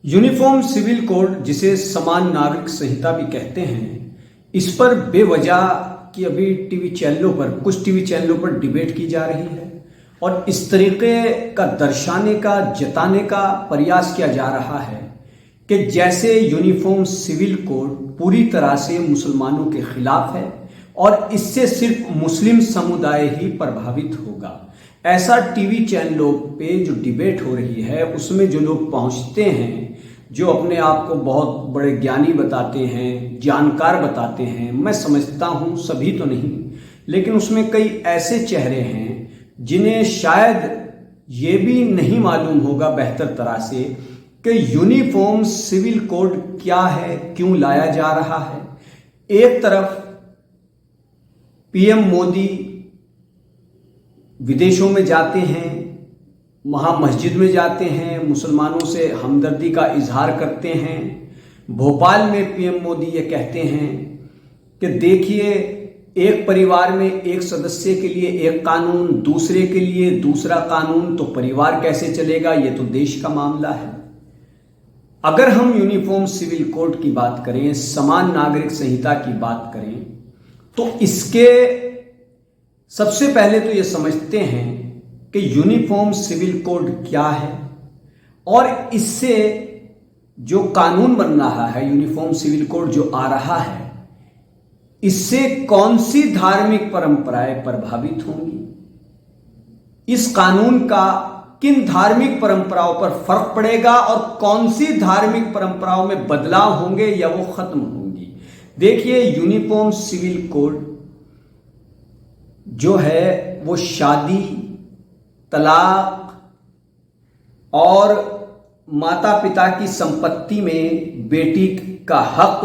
Uniform civil code, जिसे समान नागरिक संहिता भी कहते हैं, इस पर बेवजह कि अभी टीवी चैनलों पर कुछ टीवी चैनलों पर डिबेट की जा रही है और इस तरीके का दर्शाने का, जताने का प्रयास किया जा रहा है कि जैसे यूनिफॉर्म सिविल कोड पूरी तरह से मुसलमानों के खिलाफ है और इससे सिर्फ मुस्लिम समुदाय ही प्रभावित होगा। ऐसा टीवी चैनलों पे जो डिबेट हो रही है उसमें जो लोग पहुंचते हैं, जो अपने आप को बहुत बड़े ज्ञानी बताते हैं, जानकार बताते हैं, मैं समझता हूं सभी तो नहीं, लेकिन उसमें कई ऐसे चेहरे हैं जिन्हें शायद ये भी नहीं मालूम होगा बेहतर तरह से कि यूनिफॉर्म सिविल कोड क्या है, क्यों लाया जा रहा है। एक तरफ पीएम मोदी विदेशों में जाते हैं, वहाँ मस्जिद में जाते हैं, मुसलमानों से हमदर्दी का इजहार करते हैं। भोपाल में पीएम मोदी ये कहते हैं कि देखिए, एक परिवार में एक सदस्य के लिए एक कानून, दूसरे के लिए दूसरा कानून, तो परिवार कैसे चलेगा, ये तो देश का मामला है। अगर हम यूनिफॉर्म सिविल कोड की बात करें, समान नागरिक संहिता की बात करें, तो इसके सबसे पहले तो ये समझते हैं कि यूनिफॉर्म सिविल कोड क्या है और इससे जो कानून बन रहा है, यूनिफॉर्म सिविल कोड जो आ रहा है, इससे कौन सी धार्मिक परंपराएं प्रभावित होंगी, इस कानून का किन धार्मिक परंपराओं पर फर्क पड़ेगा और कौन सी धार्मिक परंपराओं में बदलाव होंगे या वो खत्म होंगी। देखिए, यूनिफॉर्म सिविल कोड जो है वो शादी, तलाक और माता पिता की संपत्ति में बेटी का हक,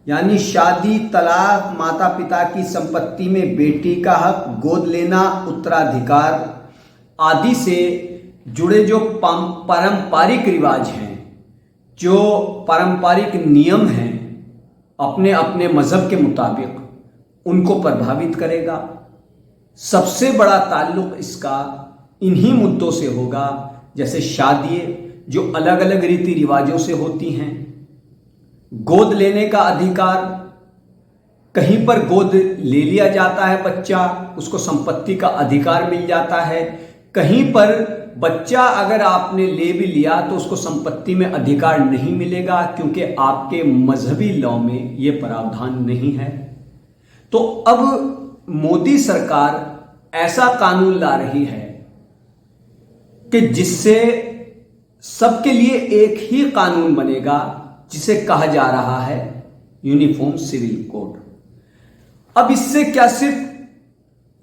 यानी शादी, तलाक, माता पिता की संपत्ति में बेटी का हक, गोद लेना, उत्तराधिकार आदि से जुड़े जो पारंपरिक रिवाज हैं, जो पारंपरिक नियम हैं अपने अपने मजहब के मुताबिक, उनको प्रभावित करेगा। सबसे बड़ा ताल्लुक इसका इन्हीं मुद्दों से होगा, जैसे शादी जो अलग अलग रीति रिवाजों से होती हैं, गोद लेने का अधिकार, कहीं पर गोद ले लिया जाता है बच्चा, उसको संपत्ति का अधिकार मिल जाता है, कहीं पर बच्चा अगर आपने ले भी लिया तो उसको संपत्ति में अधिकार नहीं मिलेगा, क्योंकि आपके मजहबी लॉ में यह प्रावधान नहीं है। तो अब मोदी सरकार ऐसा कानून ला रही है कि जिससे सबके लिए एक ही कानून बनेगा, जिसे कहा जा रहा है यूनिफॉर्म सिविल कोड। अब इससे क्या सिर्फ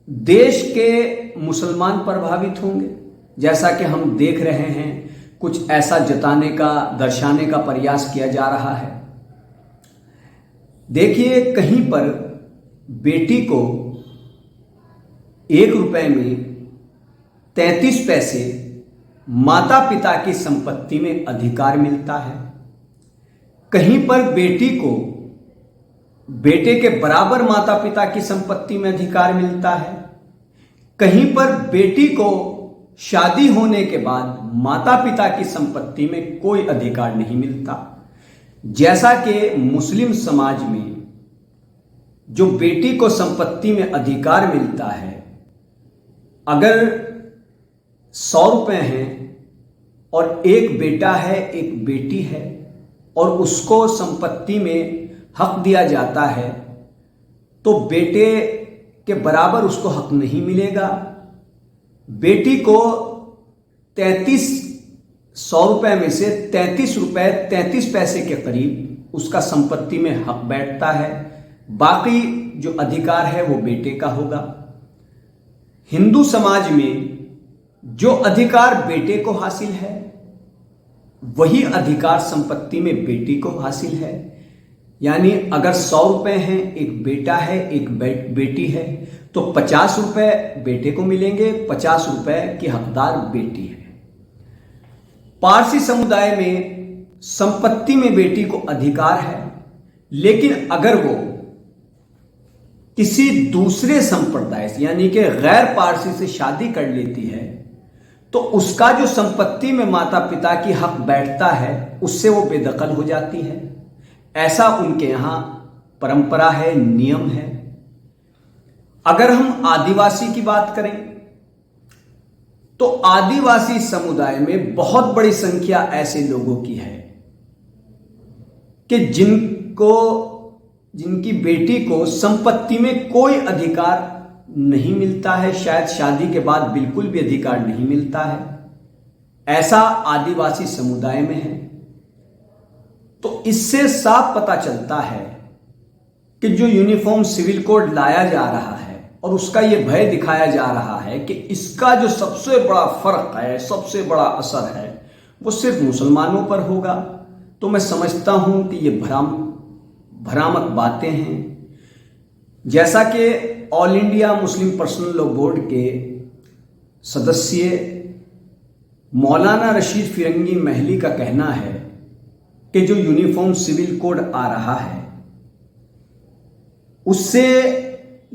देश के मुसलमान प्रभावित होंगे, जैसा कि हम देख रहे हैं, कुछ ऐसा जताने का, दर्शाने का प्रयास किया जा रहा है। देखिए, कहीं पर बेटी को 1 रुपए में 33 पैसे माता पिता की संपत्ति में अधिकार मिलता है, कहीं पर बेटी को बेटे के बराबर माता पिता की संपत्ति में अधिकार मिलता है, कहीं पर बेटी को शादी होने के बाद माता पिता की संपत्ति में कोई अधिकार नहीं मिलता। जैसा कि मुस्लिम समाज में जो बेटी को संपत्ति में अधिकार मिलता है, अगर 100 रुपए हैं और एक बेटा है, एक बेटी है, और उसको संपत्ति में हक दिया जाता है, तो बेटे के बराबर उसको हक नहीं मिलेगा। बेटी को 100 रुपए में से 33 रुपए 33 पैसे के करीब उसका संपत्ति में हक बैठता है, बाकी जो अधिकार है वो बेटे का होगा। हिंदू समाज में जो अधिकार बेटे को हासिल है, वही अधिकार संपत्ति में बेटी को हासिल है। यानी अगर 100 रुपए हैं, एक बेटा है, एक बेटी है, तो 50 रुपए बेटे को मिलेंगे, 50 रुपए की हकदार बेटी है। पारसी समुदाय में संपत्ति में बेटी को अधिकार है, लेकिन अगर वो किसी दूसरे संप्रदाय से, यानी कि गैर पारसी से शादी कर लेती है, तो उसका जो संपत्ति में माता पिता की हक बैठता है उससे वो बेदखल हो जाती है। ऐसा उनके यहां परंपरा है, नियम है। अगर हम आदिवासी की बात करें तो आदिवासी समुदाय में बहुत बड़ी संख्या ऐसे लोगों की है कि जिनकी बेटी को संपत्ति में कोई अधिकार नहीं मिलता है, शायद शादी के बाद बिल्कुल भी अधिकार नहीं मिलता है। ऐसा आदिवासी समुदाय में है। तो इससे साफ पता चलता है कि जो यूनिफॉर्म सिविल कोड लाया जा रहा है और उसका यह भय दिखाया जा रहा है कि इसका जो सबसे बड़ा फर्क है, सबसे बड़ा असर है, वो सिर्फ मुसलमानों पर होगा। तो मैं समझता हूं कि ये भ्रामक बातें हैं। जैसा कि all India Muslim personal law board के सदस्य मौलाना रशीद फिरंगी महली का कहना है कि जो यूनिफॉर्म सिविल कोड आ रहा है उससे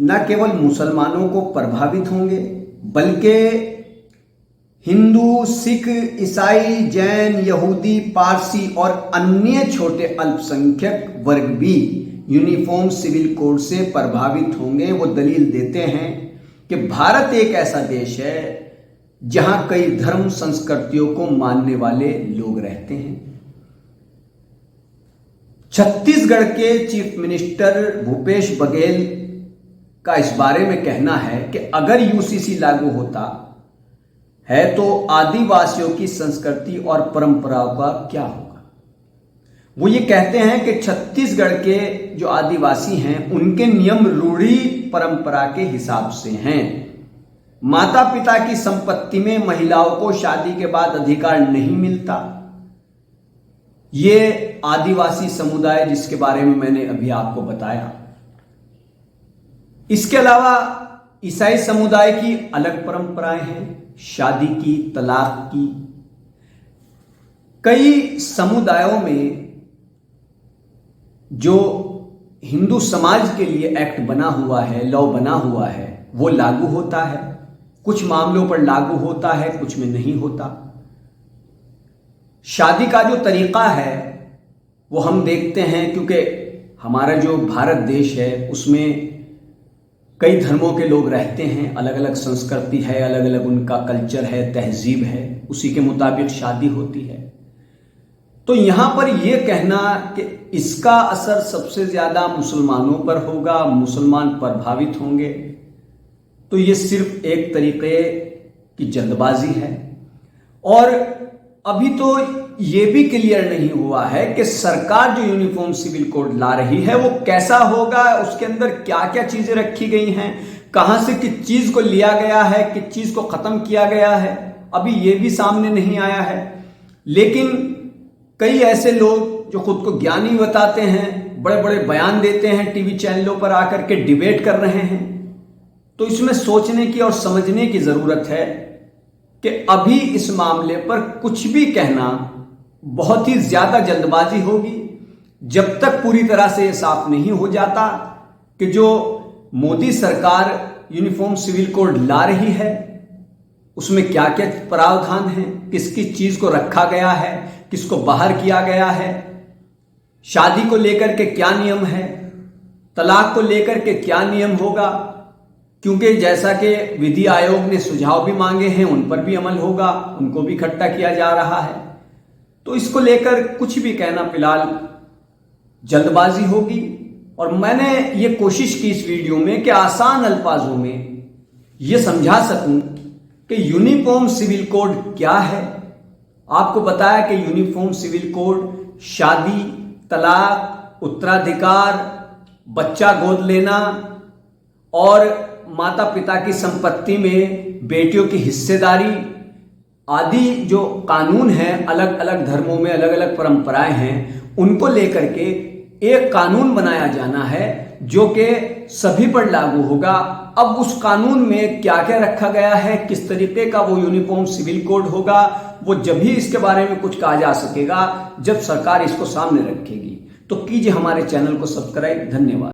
न केवल मुसलमानों को प्रभावित होंगे बल्कि हिंदू, सिख, ईसाई, जैन, यहूदी, पारसी और अन्य छोटे अल्पसंख्यक वर्ग भी यूनिफॉर्म सिविल कोड से प्रभावित होंगे। वो दलील देते हैं कि भारत एक ऐसा देश है जहां कई धर्म संस्कृतियों को मानने वाले लोग रहते हैं। छत्तीसगढ़ के चीफ मिनिस्टर भूपेश बघेल का इस बारे में कहना है कि अगर यूसीसी लागू होता है तो आदिवासियों की संस्कृति और परंपराओं का क्या होगा। वो ये कहते हैं कि छत्तीसगढ़ के जो आदिवासी हैं उनके नियम रूढ़ी परंपरा के हिसाब से हैं। माता पिता की संपत्ति में महिलाओं को शादी के बाद अधिकार नहीं मिलता। ये आदिवासी समुदाय जिसके बारे में मैंने अभी आपको बताया। इसके अलावा ईसाई समुदाय की अलग परंपराएं हैं, शादी की, तलाक की। कई समुदायों में जो हिंदू समाज के लिए एक्ट बना हुआ है, लॉ बना हुआ है, वो लागू होता है। कुछ मामलों पर लागू होता है, कुछ में नहीं होता। शादी का जो तरीका है वो हम देखते हैं, क्योंकि हमारा जो भारत देश है उसमें कई धर्मों के लोग रहते हैं, अलग अलग संस्कृति है, अलग अलग उनका कल्चर है, तहजीब है, उसी के मुताबिक शादी होती है। तो यहां पर यह कहना कि इसका असर सबसे ज्यादा मुसलमानों पर होगा, मुसलमान प्रभावित होंगे, तो यह सिर्फ एक तरीके की जल्दबाजी है। और अभी तो यह भी क्लियर नहीं हुआ है कि सरकार जो यूनिफॉर्म सिविल कोड ला रही है वो कैसा होगा, उसके अंदर क्या क्या चीजें रखी गई हैं, कहां से किस चीज को लिया गया है, किस चीज को खत्म किया गया है, अभी यह भी सामने नहीं आया है। लेकिन कई ऐसे लोग जो खुद को ज्ञानी बताते हैं, बड़े बड़े बयान देते हैं, टीवी चैनलों पर आकर के डिबेट कर रहे हैं। तो इसमें सोचने की और समझने की जरूरत है कि अभी इस मामले पर कुछ भी कहना बहुत ही ज्यादा जल्दबाजी होगी, जब तक पूरी तरह से यह साफ नहीं हो जाता कि जो मोदी सरकार यूनिफॉर्म सिविल कोड ला रही है उसमें क्या क्या प्रावधान है, किस किस चीज को रखा गया है, किसको बाहर किया गया है, शादी को लेकर के क्या नियम है, तलाक को लेकर के क्या नियम होगा। क्योंकि जैसा कि विधि आयोग ने सुझाव भी मांगे हैं, उन पर भी अमल होगा, उनको भी इकट्ठा किया जा रहा है। तो इसको लेकर कुछ भी कहना फिलहाल जल्दबाजी होगी। और मैंने ये कोशिश की इस वीडियो में कि आसान अल्फाजों में ये समझा सकूं कि यूनिफॉर्म सिविल कोड क्या है। आपको बताया कि यूनिफॉर्म सिविल कोड शादी, तलाक, उत्तराधिकार, बच्चा गोद लेना और माता पिता की संपत्ति में बेटियों की हिस्सेदारी आदि जो कानून हैं, अलग अलग धर्मों में अलग अलग परंपराएं हैं, उनको लेकर के एक कानून बनाया जाना है जो कि सभी पर लागू होगा। अब उस कानून में क्या क्या रखा गया है, किस तरीके का वो यूनिफॉर्म सिविल कोड होगा, वो जब ही इसके बारे में कुछ कहा जा सकेगा जब सरकार इसको सामने रखेगी। तो कीजिए हमारे चैनल को सब्सक्राइब। धन्यवाद।